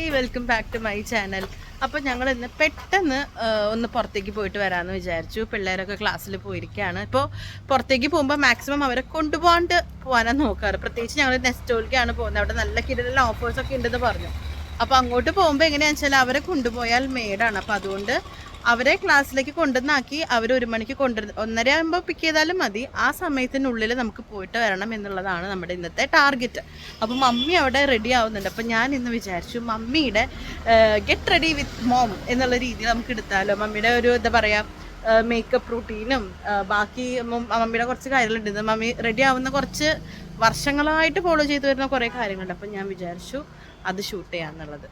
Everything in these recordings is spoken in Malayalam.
Hi, welcome back to my channel. അപ്പോൾ ഞങ്ങൾ ഇന്ന് പെട്ടെന്ന് ഒന്ന് പുറത്തേക്ക് പോയിട്ട് വരാമെന്ന് വിചാരിച്ചു. പിള്ളേരൊക്കെ ക്ലാസ്സിൽ പോയിരിക്കുകയാണ്. ഇപ്പോൾ പുറത്തേക്ക് പോകുമ്പോൾ മാക്സിമം അവരെ കൊണ്ടുപോകാണ്ട് പോകാനാണ് നോക്കാറ്. പ്രത്യേകിച്ച് ഞങ്ങൾ നെസ്റ്റോളിക്കാണ് പോകുന്നത്. അവിടെ നല്ല കിടലുള്ള ഓഫേഴ്സൊക്കെ ഉണ്ടെന്ന് പറഞ്ഞു. അപ്പോൾ അങ്ങോട്ട് പോകുമ്പോൾ എങ്ങനെയാണെന്ന് വെച്ചാൽ അവരെ കൊണ്ടുപോയാൽ മേടാണ്. അപ്പോൾ അതുകൊണ്ട് അവരെ ക്ലാസ്സിലേക്ക് കൊണ്ടുവന്നാക്കി അവർ 1 മണിക്ക് 1:30 ആകുമ്പോൾ പിക്ക് ചെയ്താലും മതി. ആ സമയത്തിനുള്ളിൽ നമുക്ക് പോയിട്ട് വരണം എന്നുള്ളതാണ് നമ്മുടെ ഇന്നത്തെ ടാർഗറ്റ്. അപ്പോൾ മമ്മി അവിടെ റെഡി ആവുന്നുണ്ട്. അപ്പോൾ ഞാൻ ഇന്ന് വിചാരിച്ചു മമ്മിയുടെ ഗെറ്റ് റെഡി വിത്ത് മോം എന്നുള്ള രീതിയിൽ നമുക്ക് എടുത്താലോ. മമ്മിയുടെ ഒരു എന്താ പറയുക, മേക്കപ്പ് റൂട്ടീനും ബാക്കി മമ്മിയുടെ കുറച്ച് കാര്യങ്ങളുണ്ട്. ഇത് മമ്മി റെഡി ആവുന്ന കുറച്ച് വർഷങ്ങളായിട്ട് ഫോളോ ചെയ്തു വരുന്ന കുറേ കാര്യങ്ങളുണ്ട്. അപ്പം ഞാൻ വിചാരിച്ചു അത് ഷൂട്ട് ചെയ്യാന്നുള്ളത്.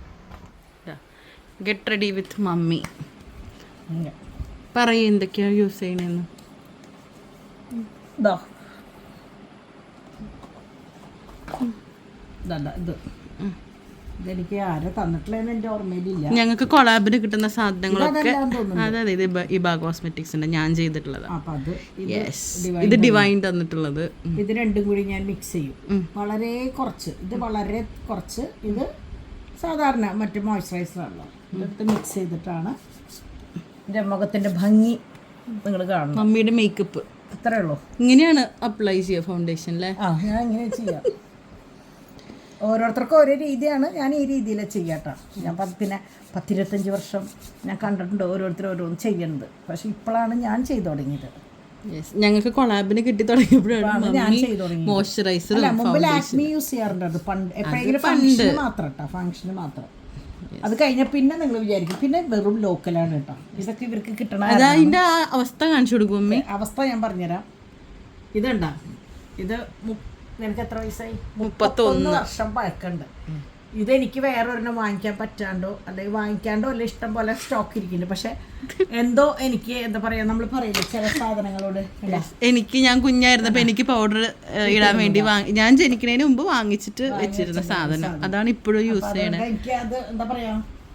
ഗെറ്റ് റെഡി വിത്ത് മമ്മി പറയും എന്തൊക്കെയാണ് യൂസ് ചെയ്യണമെന്ന്. ഇതെനിക്ക് ആരെ തന്നിട്ടില്ലെന്ന് എൻ്റെ ഓർമ്മയിലില്ല. ഞങ്ങൾക്ക് കൊളാബിന് കിട്ടുന്ന സാധനങ്ങളൊക്കെ അതെ ഇത് ഇബാ കോസ്മെറ്റിക്സിന്റെ ഞാൻ ചെയ്തിട്ടുള്ളത്. ഇത് ഡിവൈൻ തന്നിട്ടുള്ളത്. ഇത് രണ്ടും കൂടി ഞാൻ മിക്സ് ചെയ്യും. വളരെ കുറച്ച്, ഇത് വളരെ കുറച്ച്, ഇത് സാധാരണ മറ്റു മോയ്സ്ചറൈസറാണല്ലോ. ഇതെടുത്ത് മിക്സ് ചെയ്തിട്ടാണ് എൻ്റെ മുഖത്തിൻ്റെ ഭംഗി നിങ്ങൾ കാണണം. മമ്മിയുടെ മേക്കപ്പ് ഇത്രേ ഉള്ളൂ. ഇങ്ങനെയാണ് അപ്ലൈ ചെയ്യുക ഫൗണ്ടേഷൻ അല്ലേ? ഞാൻ ഇങ്ങനെ ചെയ്യാം. ഓരോരുത്തർക്കും ഓരോ രീതിയാണ്. ഞാൻ ഈ രീതിയിലാണ് ചെയ്യാട്ടോ. ഞാൻ 10-25 വർഷം ഞാൻ കണ്ടിട്ടുണ്ട് ഓരോരുത്തർ ഓരോന്ന് ചെയ്യുന്നത്. പക്ഷെ ഇപ്പോഴാണ് ഞാൻ ചെയ്തു തുടങ്ങിയത്. ഞങ്ങൾക്ക് കൊളാബിന് കിട്ടി തുടങ്ങിയപ്പോഴാണ് ഞാൻ ചെയ്തു തുടങ്ങിയത്. മോയ്സ്ചറൈസർ മുമ്പ് ലാക്മി യൂസ് ചെയ്യാറുണ്ട്. പണ്ട് എപ്പോഴെങ്കിലും ഫംഗ്ഷന് മാത്രം കേട്ടോ, ഫംഗ്ഷന് മാത്രം. അത് കഴിഞ്ഞ പിന്നെ നിങ്ങൾ വിചാരിക്കും പിന്നെ വെറും ലോക്കലാണ് കേട്ടോ. ഇതൊക്കെ ഇവർക്ക് കിട്ടണ അതിന്റെ അവസ്ഥ കാണിച്ചു കൊടുക്കും. അവസ്ഥ ഞാൻ പറഞ്ഞുതരാം. ഇതുണ്ടാ, ഇത് നിനക്ക് എത്ര വയസ്സായി? 31 വർഷം പഴക്കമുണ്ട്. ഇതെനിക്ക് വേറൊരെണ്ണം വാങ്ങിക്കാൻ പറ്റാണ്ടോ അല്ലെങ്കിൽ വാങ്ങിക്കാണ്ടോ അല്ല, ഇഷ്ടം പോലെ സ്റ്റോക്ക് ഇരിക്കുന്നുണ്ട്. പക്ഷെ എന്തോ എനിക്ക് എന്താ പറയാ, നമ്മൾ പറയില്ലേ ചില സാധനങ്ങളോട്. എനിക്ക് ഞാൻ കുഞ്ഞായിരുന്നപ്പോ എനിക്ക് പൗഡർ ഇടാൻ വേണ്ടി ഞാൻ ജനിക്കുന്നതിന് മുമ്പ് വാങ്ങിച്ചിട്ട് വെച്ചിരുന്ന സാധനം അതാണ് ഇപ്പോഴും യൂസ് ചെയ്യണത്. എനിക്ക് അത് എന്താ പറയാ,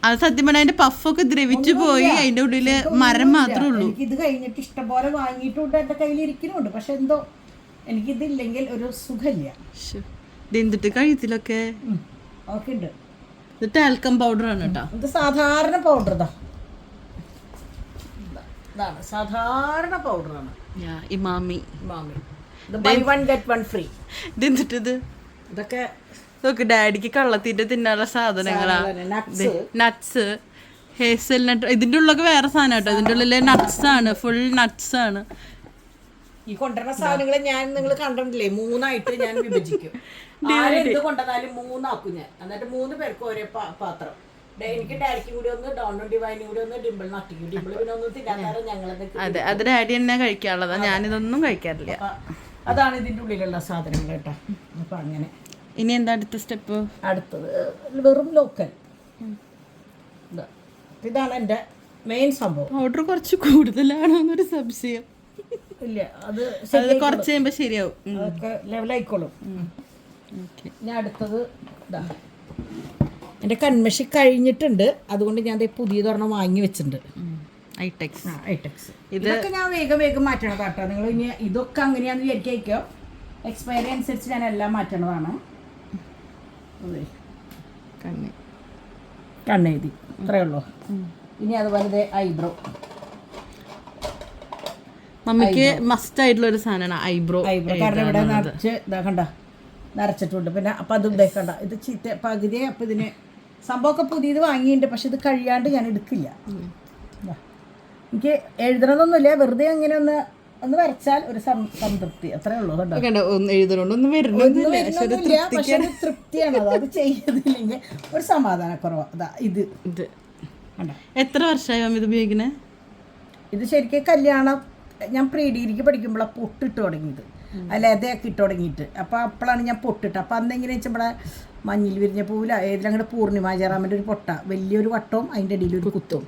അത് സത്യം പറഞ്ഞാൽ അതിന്റെ പഫൊക്കെ ദ്രവിച്ചു പോയി. അതിന്റെ ഉള്ളില് മരം മാത്രമേ ഉള്ളൂ. എനിക്ക് ഇത് കഴിഞ്ഞിട്ട് ഇഷ്ടം പോലെ വാങ്ങിയിട്ടുണ്ട്, എന്റെ കയ്യിൽ ഇരിക്കുന്നുണ്ട്. പക്ഷെ എന്തോ എനിക്കിതില്ലെങ്കിൽ ഒരു സുഖമില്ല. എന്തിട്ട് കഴുത്തിലൊക്കെ ഒക്കെ ഉണ്ട്. ഇത് ടാൽക്കം പൗഡർ ആണ് കേട്ടോ. ഇത് സാധാരണ പൗഡർ. ഇതാണ് സാധാരണ പൗഡറാണ്. ഇമാമി ഇത് ബൈ 1 ഗെറ്റ് 1 ഫ്രീ. ഇതെന്തിട്ട് ഇത് ഇതൊക്കെ നോക്ക്, ഡാഡിക്ക് കള്ളത്തീറ്റ തിന്നാനുള്ള സാധനങ്ങളാ. Nuts, hazelnut. ഇതിന്റെ ഉള്ളൊക്കെ വേറെ സാധനം കേട്ടോ. ഇതിന്റെ ഉള്ളില് നട്ട്സ് ആണ്, ഫുൾ നട്ട്സ് ആണ്. ഈ കൊണ്ടുവരുന്ന സാധനങ്ങളെ ഞാൻ നിങ്ങൾ കണ്ടിട്ടില്ലേ, 3ആയിട്ട് ഞാൻ വിഭജിക്കും. ആരെന്ത് കൊണ്ടുവന്നാലും 3 ഞാൻ. എന്നിട്ട് 3 പേർക്ക് ഒരേ പാത്രം. എനിക്ക് ഡാഡിക്കും കൂടി ഒന്ന്, ഡോണും ഡിവൈനും കൂടി ഒന്ന്, ഡിംപിൾ നട്ടിക്കും. ഡിംപിൾ പിന്നെ ഒന്നും തിന്നാത്താറ് ഞങ്ങളത്. അതെ, അത് ഡാഡി തന്നെ കഴിക്കാനുള്ളതാ. ഞാനിതൊന്നും കഴിക്കാറില്ല. അതാണ് ഇതിന്റെ ഉള്ളിലുള്ള സാധനങ്ങൾ കേട്ടോ. അപ്പൊ അങ്ങനെ ഇനി എന്താ അടുത്ത സ്റ്റെപ്പ്? അടുത്തത് വെറും ലോക്കൽ. ഇതാണ് എൻ്റെ മെയിൻ സംഭവം. ഓർഡർ കുറച്ച് കൂടുതലാണോ എന്നൊരു സംശയം. ഇല്ല, അത് കുറച്ച് കഴിയുമ്പോൾ ശരിയാവും. അതൊക്കെ ലെവലായിക്കോളും. ഞാൻ അടുത്തത് ഇതാ, എൻ്റെ കൺമഷി കഴിഞ്ഞിട്ടുണ്ട്. അതുകൊണ്ട് ഞാൻ പുതിയതൊരെണ്ണം വാങ്ങി വെച്ചിട്ടുണ്ട്. ഐടെക്സ്. ഇതൊക്കെ ഞാൻ വേഗം മാറ്റണം കേട്ടോ. നിങ്ങൾ ഇനി ഇതൊക്കെ അങ്ങനെയാന്ന് വിചാരിക്കോ, എക്സ്പയറി അനുസരിച്ച് ഞാൻ എല്ലാം മാറ്റണതാണ്. കണ്ണെഴുതി ഇത്രയേ ഉള്ളൂ. ഇനി അതുപോലെ ഐബ്രോ. മമ്മിക്ക് മസ്റ്റ് ആയിട്ടുള്ള ഒരു സാധനമാണ് ഐബ്രോ. കാരണം ഇവിടെ നിറച്ച് ഇതാക്കണ്ട, നിറച്ചിട്ടുണ്ട്. പിന്നെ അപ്പം അത് ഇതേക്കണ്ട, ഇത് ചീത്ത പകുതിയെ. അപ്പം ഇതിന് സംഭവമൊക്കെ പുതിയത് വാങ്ങിയിട്ടുണ്ട്. പക്ഷെ ഇത് കഴിയാണ്ട് ഞാൻ എടുക്കില്ല. എനിക്ക് എഴുതണമെന്നൊന്നുമില്ല, വെറുതെ അങ്ങനെ ഒന്ന് വരച്ചാൽ ഒരു സംതൃപ്തി, അത്രേ ഉള്ളൂ. പക്ഷെ ഒരു തൃപ്തിയാണ് അത് ചെയ്യുന്നില്ലെങ്കിൽ ഒരു സമാധാനക്കുറവാ. അതാ ഇത് എത്ര വർഷമായി ഇത് ഉപയോഗിക്കണേ? ഇത് ശരിക്കും കല്യാണം ഞാൻ പ്രീ ഡിഗ്രിക്ക് പഠിക്കുമ്പോഴാണ് പൊട്ടിട്ട് തുടങ്ങിയത്. അതൊക്കെ ഇട്ട് തുടങ്ങിയിട്ട്. അപ്പോൾ അപ്പോഴാണ് ഞാൻ പൊട്ടിട്ട്. അപ്പോൾ അന്നെങ്ങനെ വെച്ചാൽ നമ്മുടെ മഞ്ഞിൽ വിരിഞ്ഞ പൂവില ഏതിലങ്ങോട്ട് പൂർണിമ ജയറാമിൻ്റെ ഒരു പൊട്ട, വലിയൊരു വട്ടവും അതിൻ്റെ ഇടയിൽ ഒരു കുത്തും.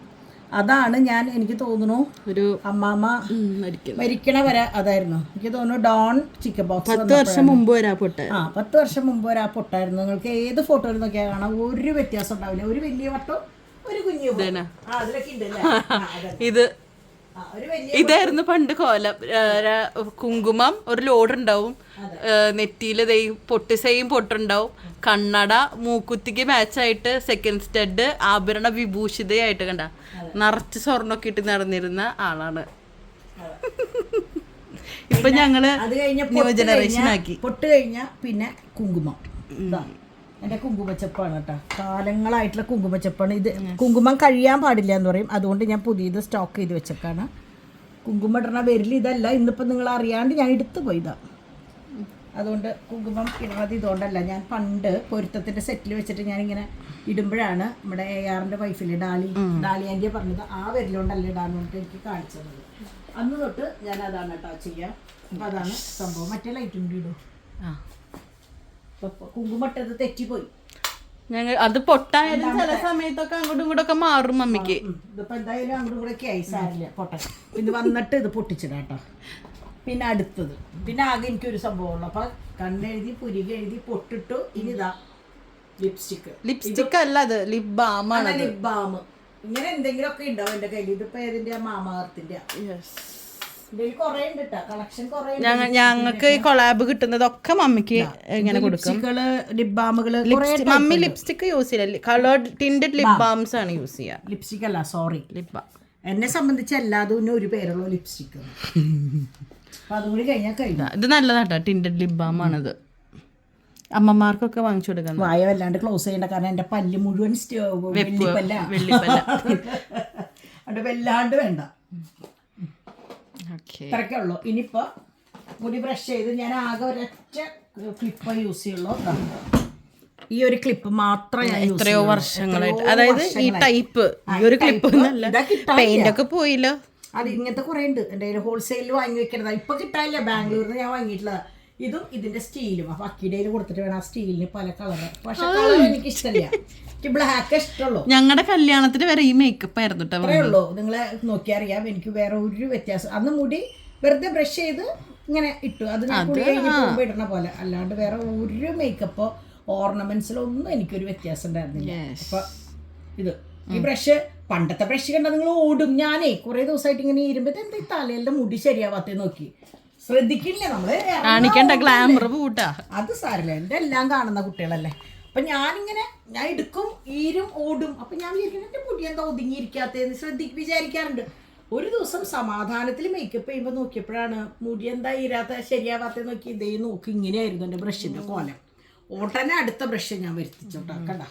അതാണ് ഞാൻ, എനിക്ക് തോന്നുന്നു ഒരു അമ്മാമ്മ മരിക്കണ വരെ അതായിരുന്നു. എനിക്ക് തോന്നുന്നു ഡോൺ ചിക്കൻ ബോക്സ് 10 വർഷം മുമ്പ് വരാ പൊട്ട. 10 വർഷം മുമ്പ് വരാ പൊട്ടായിരുന്നു. നിങ്ങൾക്ക് ഏത് ഫോട്ടോയിൽ നോക്കിയാൽ കാണാം, ഒരു വ്യത്യാസം ഉണ്ടാവില്ല. ഒരു വലിയ വട്ടവും ഒരു കുഞ്ഞു അതിലൊക്കെ ഉണ്ട്. ഇത് ഒരു വലിയ ഇതായിരുന്നു പണ്ട് കോലം. കുങ്കുമം ഒരു ലോഡ് ഉണ്ടാവും, നെറ്റിയിൽ സെയിം പൊട്ടുണ്ടാവും, കണ്ണട, മൂക്കുത്തിക്ക് മാച്ചായിട്ട് സെക്കൻഡ് സ്റ്റഡ്, ആഭരണ വിഭൂഷിതയായിട്ട് കണ്ട നിറച്ച് സ്വർണ്ണമൊക്കെ ഇട്ട് നടന്നിരുന്ന ആളാണ്. ഇപ്പൊ ഞങ്ങള് അത് കഴിഞ്ഞ ന്യൂ ജനറേഷൻ ആക്കി. പൊട്ട് കഴിഞ്ഞ പിന്നെ കുങ്കുമം. എൻ്റെ കുങ്കുമച്ചപ്പാണ് കേട്ടോ, കാലങ്ങളായിട്ടുള്ള കുങ്കുമച്ചപ്പാണ് ഇത്. കുങ്കുമം കഴിയാൻ പാടില്ല എന്ന് പറയും, അതുകൊണ്ട് ഞാൻ പുതിയത് സ്റ്റോക്ക് ചെയ്ത് വെച്ചേക്കാണ്. കുങ്കുമം ഇടണ വരില്ല ഇതല്ല, ഇന്നിപ്പോൾ നിങ്ങൾ അറിയാണ്ട് ഞാൻ എടുത്തു പോയതാണ്. അതുകൊണ്ട് കുങ്കുമം ഇടുന്നത് ഇതുകൊണ്ടല്ല, ഞാൻ പണ്ട് പൊരുത്തത്തിൻ്റെ സെറ്റിൽ വെച്ചിട്ട് ഞാനിങ്ങനെ ഇടുമ്പോഴാണ് നമ്മുടെ ARൻ്റെ വൈഫിൽ ഡാലി ആൻറ്റിയെ പറഞ്ഞത് ആ വരിലുകൊണ്ടല്ല ഇടാൻ വേണ്ടിയിട്ട് എനിക്ക് കാണിച്ചത്. അന്ന് തൊട്ട് ഞാൻ അതാണ് കേട്ടോ ചെയ്യാം. അപ്പം അതാണ് സംഭവം. മറ്റേ ലൈറ്റും കൂടി ഇടും. കുങ്കുമട്ടത് തെറ്റിപ്പോയി. ഞങ്ങൾ അത് പൊട്ടായാലും ചില സമയത്തൊക്കെ അങ്ങോട്ടും ഇങ്ങോട്ടൊക്കെ മാറും മമ്മിക്ക്. ഇതിപ്പോൾ എന്തായാലും അങ്ങോട്ടും കൂടെ ഒക്കെ ആയി, സാരില്ല പൊട്ടെ. ഇത് വന്നിട്ട് ഇത് പൊട്ടിച്ചിടാം കേട്ടോ. പിന്നെ അടുത്തത് പിന്നെ ആകെ എനിക്കൊരു സംഭവമുള്ളൂ. അപ്പം കണ്ണെഴുതി പുരിക എഴുതി പൊട്ടിട്ടു. ഇനി ഇതാ ലിപ്സ്റ്റിക് അല്ല, അത് ലിപ് ബാമാണ്. ലിപ് ബാം ഇങ്ങനെ എന്തെങ്കിലും ഒക്കെ ഉണ്ടാവും എൻ്റെ കയ്യിൽ. ഇതിപ്പോൾ ഏതിൻ്റെ മാമാർത്തിൻ്റെ ഞങ്ങൾക്ക് ഈ കൊളാബ് കിട്ടുന്നതൊക്കെ മമ്മിക്ക് ഇങ്ങനെ കൊടുക്കും. ലിപ് ബാമുകള് മമ്മി ലിപ്സ്റ്റിക് യൂസ് ചെയ്യില്ല, കളേർഡ് ടിൻറ്റഡ് ലിപ് ബാംസ് ആണ് യൂസ് ചെയ്യുക. ലിപ്സ്റ്റിക് അല്ല, സോറി, ലിപ് ബാം. എന്നെ സംബന്ധിച്ച് എല്ലാതും ഒരു പേരുള്ള ലിപ്സ്റ്റിക്. അപ്പൊ അതും കൂടി കഴിഞ്ഞാൽ ഇത് നല്ലതാട്ടോ, ടിൻറ്റഡ് ലിപ് ബാം ആണിത്. അമ്മമാർക്കൊക്കെ വാങ്ങിച്ചു കൊടുക്കുന്നത്. വായ വല്ലാണ്ട് ക്ലോസ് ചെയ്യേണ്ട, കാരണം എൻ്റെ പല്ല് മുഴുവൻ വെള്ളിപ്പല്ല അത് വല്ലാണ്ട് വേണ്ട. ഇത്രയൊക്കെ ഉള്ളൂ. ഇനിയിപ്പോൾ മുടി ബ്രഷ് ചെയ്ത് ഞാൻ ആകെ ഒരൊറ്റ ക്ലിപ്പ് യൂസ് ചെയ്യുള്ളൂ. ഈ ഒരു ക്ലിപ്പ് മാത്രം ഞാൻ എത്രയോ വർഷങ്ങളായിട്ട്, അതായത് ഈ ടൈപ്പ് ഈ ഒരു ക്ലിപ്പ് പെയിന്റ് ഒക്കെ പോയില്ലോ. അത് ഇങ്ങനത്തെ കുറേ ഉണ്ട് എൻ്റെ കയ്യിൽ, ഹോൾസെയിലിൽ വാങ്ങി വെക്കണതാ. ഇപ്പൊ കിട്ടാനില്ല, ബാംഗ്ലൂരിൽ നിന്ന് ഞാൻ വാങ്ങിയിട്ടുള്ളതാ. ഇതും ഇതിന്റെ സ്റ്റീലും. അപ്പൊ അക്കിടയിൽ കൊടുത്തിട്ട് വേണം ആ സ്റ്റീലിന് പല കളറ്. പക്ഷെ കളർ എനിക്ക് ഇഷ്ടമില്ല, എനിക്ക് ബ്ലാക്ക് ഇഷ്ടമുള്ളൂ. ഞങ്ങളുടെ കല്യാണത്തിന് വരെ ഈ മേക്കപ്പ് ആയിരുന്നു. അത്രേ ഉള്ളൂ. നിങ്ങളെ നോക്കിയാൽ അറിയാം, എനിക്ക് വേറെ ഒരു വ്യത്യാസം. അന്ന് മുടി വെറുതെ ബ്രഷ് ചെയ്ത് ഇങ്ങനെ ഇട്ടു, അത് കുടി കഴിഞ്ഞ് പോകുമ്പോൾ ഇടണ പോലെ, അല്ലാണ്ട് വേറെ ഒരു മേക്കപ്പോ ഓർണമെന്റ്സിലോ ഒന്നും എനിക്കൊരു വ്യത്യാസം ഉണ്ടായിരുന്നില്ല. അപ്പൊ ഇത് ഈ ബ്രഷ്, പണ്ടത്തെ ബ്രഷ് കണ്ടാൽ നിങ്ങൾ ഓടും. ഞാനേ കുറെ ദിവസമായിട്ട് ഇങ്ങനെ ഇരുമ്പോ എന്താ ഈ തലയുടെ മുടി ശരിയാവാത്തേ നോക്കി ശ്രദ്ധിക്കില്ല നമ്മള്, കാണിക്കണ്ട ഗ്ലാമർ കൂട്ടാ. അത് സാരില്ല, എൻ്റെ എല്ലാം കാണുന്ന കുട്ടികളല്ലേ. അപ്പൊ ഞാനിങ്ങനെ ഞാൻ എടുക്കും, ഈരും, ഓടും. അപ്പൊ ഞാൻ വിചാരിക്കുന്നത് എൻ്റെ മുടി എന്താ ഒതുങ്ങിയിരിക്കാത്തതെന്ന് വിചാരിക്കാറുണ്ട്. ഒരു ദിവസം സമാധാനത്തിൽ മേക്കപ്പ് ചെയ്യുമ്പോൾ നോക്കിയപ്പോഴാണ് മുടി എന്താ ഈരാത്ത ശരിയാവാത്ത നോക്കി. ഇതേ നോക്കി ഇങ്ങനെയായിരുന്നു എൻ്റെ ബ്രഷിന്റെ കോലം. ഓട്ടനെ അടുത്ത ബ്രഷ് ഞാൻ വരുത്തിച്ചോട്ടാ കണ്ട.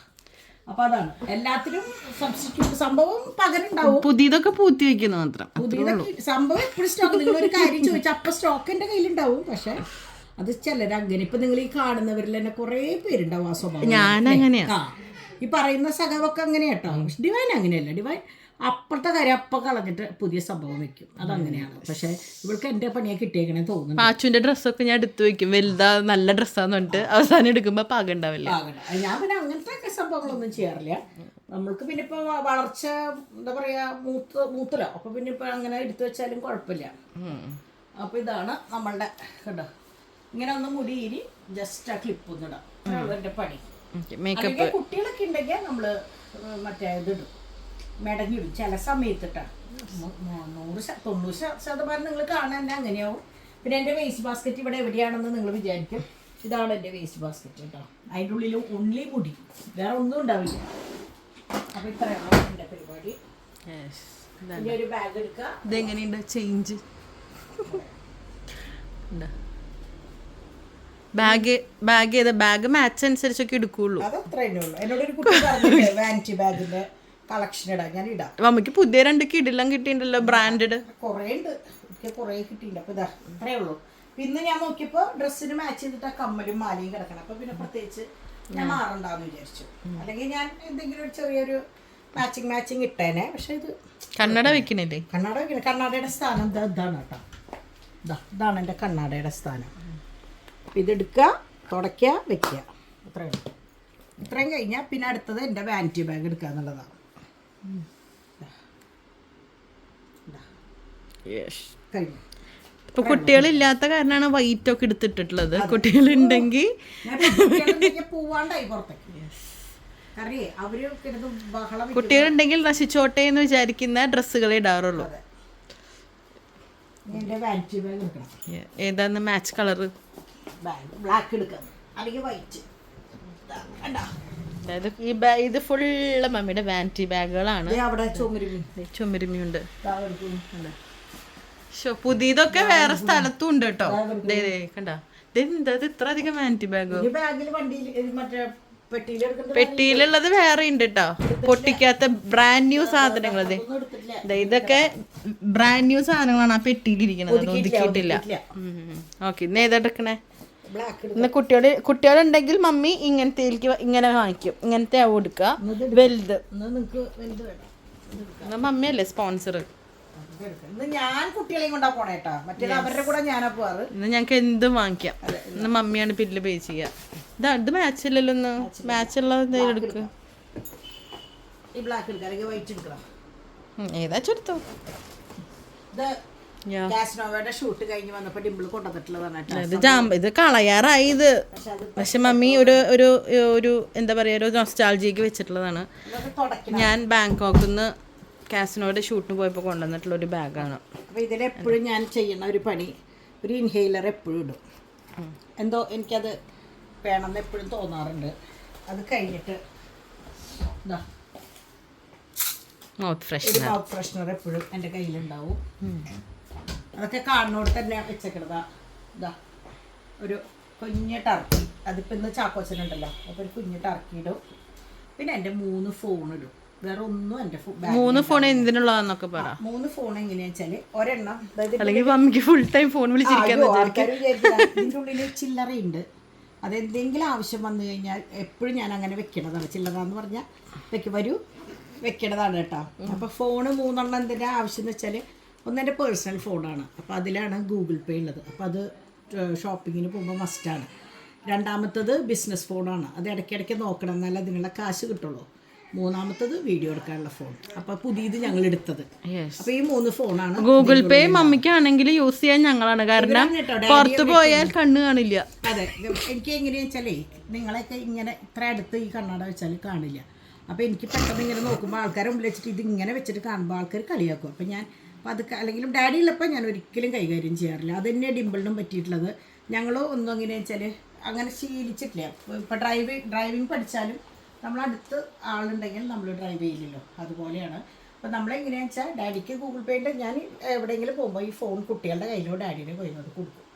അപ്പൊ അതാണ് എല്ലാത്തിനും സബ്സ്റ്റിറ്റ്യൂട്ട്. സംഭവം പകരണ്ടാവും, പുതിയതൊക്കെ പൂത്തി വെക്കുന്നു മാത്രം. പുതിയതൊക്കെ സംഭവം എപ്പോഴും സ്റ്റോക്ക്. നിങ്ങളൊരു കാര്യം ചോദിച്ചാൽ അപ്പൊ സ്റ്റോക്ക് എൻ്റെ കയ്യിലുണ്ടാവും. പക്ഷെ അത് ചിലരങ്ങനെ, ഇപ്പൊ നിങ്ങൾ ഈ കാണുന്നവരിൽ തന്നെ കുറെ പേരുണ്ടാവും ആ സ്വഭാവം. ഞാനങ്ങനെയാ, ഈ പറയുന്ന സഖാവൊക്കെ അങ്ങനെയാട്ടോ. ഡിവൈൻ അങ്ങനെയല്ല. ഡിവൈൻ അപ്പുറത്തെ കാര്യം അപ്പം കളഞ്ഞിട്ട് പുതിയ സംഭവം വെക്കും, അതങ്ങനെയാണ്. പക്ഷെ ഇവൾക്ക് എൻ്റെ പണിയെ കിട്ടിയേക്കണേ തോന്നുന്നു. പാച്ചുവിന്റെ ഡ്രസ്സൊക്കെ ഞാൻ എടുത്തു വെക്കും, വലുതാ നല്ല ഡ്രസ്സാന്ന് പറഞ്ഞിട്ട് അവസാനം എടുക്കുമ്പോ പാകം ഉണ്ടാവില്ല. ഞാൻ പിന്നെ അങ്ങനത്തെ സംഭവങ്ങളൊന്നും ചെയ്യാറില്ല. നമ്മൾക്ക് പിന്നെ ഇപ്പൊ വളർച്ച എന്താ പറയാ മൂത്തലോ, അപ്പൊ പിന്നെ ഇപ്പൊ അങ്ങനെ എടുത്തു വെച്ചാലും കുഴപ്പമില്ല. അപ്പൊ ഇതാണ് നമ്മളുടെ കേട്ടോ. ഇങ്ങനെ ഒന്ന് മുടിയിരി ജസ്റ്റ് ആ ക്ലിപ്പ് ഒന്നിടാം, എൻ്റെ പണി. മേക്കപ്പ് കുട്ടികളൊക്കെ ഉണ്ടെങ്കിൽ നമ്മള് മറ്റേ ഇതിടും, മെടഞ്ഞിടും ചില സമയത്തിട്ടാണ്. 90% നിങ്ങൾ കാണാൻ തന്നെ അങ്ങനെയാവും. പിന്നെ എൻ്റെ വേസ്റ്റ് ബാസ്ക്കറ്റ് ഇവിടെ എവിടെയാണെന്ന് നിങ്ങൾ വിചാരിക്കും. ഇതാണ് എൻ്റെ വേസ്റ്റ് ബാസ്ക്കറ്റ് കേട്ടോ. അതിൻ്റെ ഉള്ളിൽ ഉള്ളി മുടി, വേറെ ഒന്നും ഉണ്ടാവില്ല. അപ്പോൾ ഇത്രയാണ് എൻ്റെ പരിപാടി. ഇനി ഒരു ബാഗ് എടുക്കുക. ഇതെങ്ങനെയുണ്ട് ചേഞ്ച്? ബാഗ് മാച്ച് അനുസരിച്ചൊക്കെ എടുക്കുള്ളൂ. അതത്രേ ഉള്ളൂ. എന്നോടൊരു കുട്ടി പറഞ്ഞില്ലേ വാനിറ്റി ബാഗിന്റെ കളക്ഷൻ ഇടാൻ, ഞാൻ ഇടാം. മമ്മിക്ക് പുതിയ 2 കിടിലം കിട്ടിയിട്ടുണ്ടല്ലോ, ബ്രാൻഡഡ് കുറേ ഉണ്ട്. എനിക്ക് കുറേ കിട്ടിയിട്ടുണ്ട്. അപ്പൊ ഇതാ ഇത്രേ ഉള്ളൂ. പിന്നെ ഞാൻ നോക്കിയപ്പോ ഡ്രസ്സിന് മാച്ച് ചെയ്തിട്ട് ആ കമ്മലും മാലയും കിടക്കണം. അപ്പൊ പിന്നെ പ്രത്യേകിച്ച് ഞാൻ മാറണ്ടാന്ന് വിചാരിച്ചു. അല്ലെങ്കിൽ ഞാൻ എന്തെങ്കിലും ഒരു ചെറിയൊരു മാച്ചിങ് ഇട്ടേനെ. പക്ഷെ ഇത് കണ്ണട വെക്കണില്ലേ? കണ്ണാടയുടെ സ്ഥാനം ഇതാണ് കേട്ടോ. ഇതാണ് എൻ്റെ കണ്ണാടയുടെ സ്ഥാനം. ഇതെടുക്കുക, തുടയ്ക്കുക, വെക്കുക, അത്രയും ഉള്ളൂ. ഇത്രയും കഴിഞ്ഞാൽ പിന്നെ അടുത്തത് എൻ്റെ വാനിറ്റി ബാഗ് എടുക്കുക എന്നുള്ളതാണ്. കഴിഞ്ഞു. ഇപ്പൊ കുട്ടികളില്ലാത്ത കാരണമാണ് വൈറ്റ് ഒക്കെ എടുത്തിട്ടുള്ളത്. കുട്ടികളുണ്ടെങ്കിൽ പോവാണ്ടായി പുറത്തേക്ക്. കുട്ടികളുണ്ടെങ്കിൽ നശിച്ചോട്ടെ എന്ന് വിചാരിക്കുന്ന ഡ്രസ്സുകളെ ഇടാറുള്ളൂ. എൻ്റെ വാനിറ്റി ബാഗ് എടുക്കണം. ഏതാന്ന് മാച്ച് കളറ്? ബ്ലാക്ക് എടുക്കാം, അല്ലെങ്കിൽ വൈറ്റ്. അതായത് ഇത് ഫുള്ള് മമ്മിയുടെ വാനിറ്റി ബാഗുകളാണ്. അവിടെ ചുമരുമിയുണ്ട്. പുതിയതൊക്കെ വേറെ സ്ഥലത്തും ഉണ്ട് കേട്ടോ. കണ്ട ഇതെന്താ ഇത്ര അധികം വാനിറ്റി ബാഗോ? പെട്ടിയിലുള്ളത് വേറെ ഉണ്ട് കേട്ടോ, പൊട്ടിക്കാത്ത ബ്രാൻഡ് ന്യൂ സാധനങ്ങൾ. ഇതൊക്കെ ബ്രാൻഡ് ന്യൂ സാധനങ്ങളാണ് ആ പെട്ടിയിലിരിക്കുന്നത്, ഒതുക്കിയിട്ടില്ല. ഓക്കെ, ഇന്ന് ഏതെടുക്കണേ? ഇന്ന് കുട്ടികളുണ്ടെങ്കിൽ മമ്മി ഇങ്ങനെ വാങ്ങിക്കും, ഇങ്ങനത്തെ കൊടുക്കുക, വലുത്. മമ്മിയല്ലേ സ്പോൺസർ? ഞാൻ കുട്ടികളെയും കൊണ്ടാ പോണേട്ടാ, മറ്റേ അവരുടെ കൂടെ ഞാനാ പോവാറ്. ഇന്ന് ഞങ്ങൾക്ക് എന്തും വാങ്ങിക്കാം. ഇന്ന് മമ്മിയാണ് ബില്ല് പേ ചെയ്യുക. ഇത് മാച്ച് ഇല്ലല്ലോ, ഒന്ന് മാച്ച് ഉള്ള എന്തെങ്കിലും എടുക്കുക. ഏതാ ചെറുത്തോ? ഇത് കളയാറായി ഇത്. പക്ഷെ മമ്മി ഒരു എന്താ പറയാ, ഒരു നൊസ്റ്റാൾജിക്ക് വെച്ചിട്ടുള്ളതാണ്. ഞാൻ ബാങ്കോക്കിന്ന് കാസിനോയുടെ ഷൂട്ടിന് പോയപ്പോൾ കൊണ്ടുവന്നിട്ടുള്ള ഒരു ബാഗാണ്. അപ്പോൾ ഇതിലെപ്പോഴും ഞാൻ ചെയ്യുന്ന ഒരു പണി, ഒരു ഇൻഹെയിലർ എപ്പോഴും ഇടും. എന്തോ എനിക്കത് വേണമെന്ന് എപ്പോഴും തോന്നാറുണ്ട്. അത് കഴിഞ്ഞിട്ട് മൗത്ത് ഫ്രഷ്നർ എപ്പോഴും എൻ്റെ കയ്യിലുണ്ടാവും. അതൊക്കെ കാണുന്നോട് തന്നെ വെച്ചേക്കണതാ. ഇതാ ഒരു കുഞ്ഞ് ടർക്കി, അതിപ്പോൾ ഇന്ന് ചാക്കോച്ചനുണ്ടല്ലോ, അപ്പോൾ ഒരു കുഞ്ഞ് ടർക്കി ഇടും. പിന്നെ എൻ്റെ 3 ഫോൺ ഇടും. വേറെ ഒന്നും എൻ്റെ 3 ഫോൺ എന്തിനുള്ളതെന്നൊക്കെ പറ. 3 ഫോൺ എങ്ങനെയാ വെച്ചാല് ഒരെണ്ണം, അല്ലെങ്കിൽ മമ്മിക്ക് ഫുൾ ടൈം ഫോൺ ഇതിൻ്റെ ഉള്ളിൽ ചില്ലറയുണ്ട്. അതെന്തെങ്കിലും ആവശ്യം വന്നു കഴിഞ്ഞാൽ എപ്പോഴും ഞാൻ അങ്ങനെ വെക്കണതാണ്. ചില്ലറ എന്ന് പറഞ്ഞാൽ വെക്കണതാണ് കേട്ടോ. അപ്പോൾ ഫോണ് 3 എണ്ണം എന്തിൻ്റെ ആവശ്യം എന്ന് വെച്ചാൽ, ഒന്ന് എൻ്റെ പേഴ്സണൽ ഫോണാണ്, അപ്പോൾ അതിലാണ് ഗൂഗിൾ പേ ഉള്ളത്, അപ്പോൾ അത് ഷോപ്പിങ്ങിന് പോകുമ്പോൾ മസ്റ്റാണ്. രണ്ടാമത്തത് ബിസിനസ് ഫോണാണ്, അത് ഇടയ്ക്കിടയ്ക്ക് നോക്കണം, എന്നാലും അതിനുള്ള കാശ് കിട്ടുള്ളൂ. മൂന്നാമത്തത് വീഡിയോ എടുക്കാനുള്ള ഫോൺ. അപ്പോൾ പുതിയത് ഞങ്ങൾ എടുത്തത്. അപ്പോൾ ഈ 3 ഫോണാണ്. ഗൂഗിൾ പേ മമ്മിക്കാണെങ്കിൽ യൂസ് ചെയ്യാൻ ഞങ്ങളാണ്, കാരണം പുറത്ത് പോയാൽ കണ്ണ് കാണില്ല. അതെ, എനിക്ക് എങ്ങനെയാണെന്ന് വെച്ചാലേ, നിങ്ങളെയൊക്കെ ഇങ്ങനെ ഇത്ര അടുത്ത് ഈ കണ്ണാട വെച്ചാൽ കാണില്ല. അപ്പോൾ എനിക്ക് പെട്ടെന്ന് ഇങ്ങനെ നോക്കുമ്പോൾ ആൾക്കാരെ മുമ്പിൽ വെച്ചിട്ട് ഇത് ഇങ്ങനെ വെച്ചിട്ട് കാണുമ്പോൾ ആൾക്കാർ കളിയാക്കും. അപ്പോൾ ഞാൻ അത് അല്ലെങ്കിലും ഡാഡി ഉള്ളപ്പോൾ ഞാൻ ഒരിക്കലും കൈകാര്യം ചെയ്യാറില്ല. അത് തന്നെ ഡിമ്പിളിനും പറ്റിയിട്ടുള്ളത്. ഞങ്ങൾ ഒന്നും എങ്ങനെയാണെന്ന് വെച്ചാൽ അങ്ങനെ ശീലിച്ചിട്ടില്ല. ഇപ്പോൾ ഡ്രൈവിംഗ് പഠിച്ചാലും നമ്മളടുത്ത് ആളുണ്ടെങ്കിൽ നമ്മൾ ഡ്രൈവ് ചെയ്യില്ലല്ലോ, അതുപോലെയാണ്. അപ്പോൾ നമ്മളെങ്ങനെയാണെന്ന് വെച്ചാൽ ഡാഡിക്ക് ഗൂഗിൾ പേയുടെ, ഞാൻ എവിടെയെങ്കിലും പോകുമ്പോൾ ഈ ഫോൺ കുട്ടികളുടെ കയ്യിലോ ഡാഡിയുടെ കയ്യിലോട്ട് കൊടുക്കും.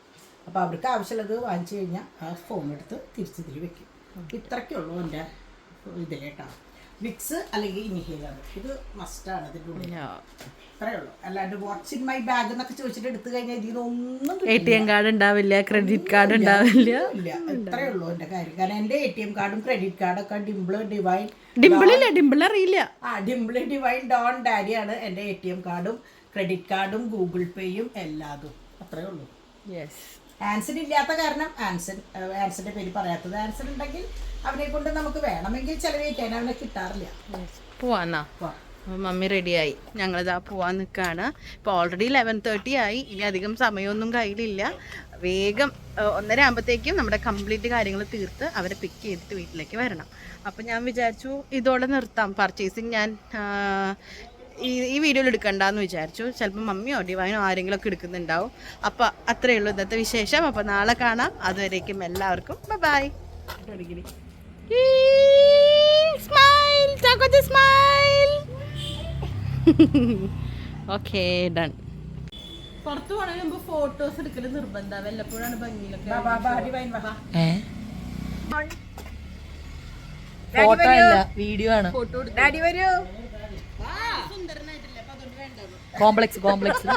അപ്പോൾ അവർക്ക് ആവശ്യമുള്ളത് വാങ്ങിച്ചു കഴിഞ്ഞാൽ ആ ഫോൺ എടുത്ത് തിരിച്ചിതിൽ വെക്കും. ഇത്രയ്ക്കുള്ളൂ എൻ്റെ ഇതിലേട്ടാ. വിക്സ് അല്ലെങ്കിൽ ഇൻഹേലർ, ഇത് മസ്റ്റാണ് ഇതിൻ്റെ ഉള്ളിൽ. ഇത്രയേ ഉള്ളൂ. അല്ലാണ്ട് വാട്ട്സ് ഇൻ മൈ ബാഗ് എന്നൊക്കെ ചോദിച്ചിട്ട് എടുത്തു കഴിഞ്ഞാൽ ഇതിനൊന്നും ATM കാർഡ് ഉണ്ടാവില്ല, ക്രെഡിറ്റ് കാർഡ് ഉണ്ടാവില്ല. ഇല്ല, ഇത്രയേ ഉള്ളൂ എൻ്റെ കാര്യം. കാരണം എൻ്റെ ATM കാർഡും ക്രെഡിറ്റ് കാർഡൊക്കെ ഡിംപിൾ ഡിവൈൻ അറിയില്ല. ഡിംപിൾ ഡിവൈൻ ഡോൺ ഡാഡിയാണ് എൻ്റെ ATM കാർഡും ക്രെഡിറ്റ് കാർഡും ഗൂഗിൾ പേയും എല്ലാതും. അത്രയേ ഉള്ളൂ. ആൻസൺ ഇല്ലാത്ത കാരണം ആൻസന്റെ പേര് പറയാത്തത്. ആൻസൺ ഉണ്ടെങ്കിൽ അവനെ കൊണ്ട് നമുക്ക് വേണമെങ്കിൽ ചെലവഴിക്കാൻ അവനെ കിട്ടാറില്ല. പോവാന്നാ മമ്മി റെഡിയായി, ഞങ്ങളിതാ പോവാൻ നിൽക്കുകയാണ്. ഇപ്പോൾ ഓൾറെഡി 11:30 ആയി. ഇനി അധികം സമയമൊന്നും കയ്യിലില്ല. വേഗം 1:30 ആകുമ്പോഴത്തേക്കും നമ്മുടെ കംപ്ലീറ്റ് കാര്യങ്ങൾ തീർത്ത് അവരെ പിക്ക് ചെയ്തിട്ട് വീട്ടിലേക്ക് വരണം. അപ്പം ഞാൻ വിചാരിച്ചു ഇതോടെ നിർത്താം പർച്ചേസിങ്. ഞാൻ ഈ വീഡിയോയിൽ എടുക്കണ്ടെന്ന് വിചാരിച്ചു. ചിലപ്പോൾ മമ്മിയോ ഡിവൈനോ ആരെങ്കിലുമൊക്കെ എടുക്കുന്നുണ്ടാവും. അപ്പോൾ അത്രയേ ഉള്ളൂ ഇന്നത്തെ വിശേഷം. അപ്പോൾ നാളെ കാണാം. അതുവരേക്കും എല്ലാവർക്കും bye. Smile, smile. Okay, done. പുറത്തു പോണതിന് മുമ്പ് ഫോട്ടോസ് എടുക്കൽ നിർബന്ധം. വല്ലപ്പോഴാണ് ഭംഗിയിലൊക്കെ. ഫോട്ടോ അല്ല, വീഡിയോ ആണ്. ഡാഡി വരൂ. കോംപ്ലക്സ്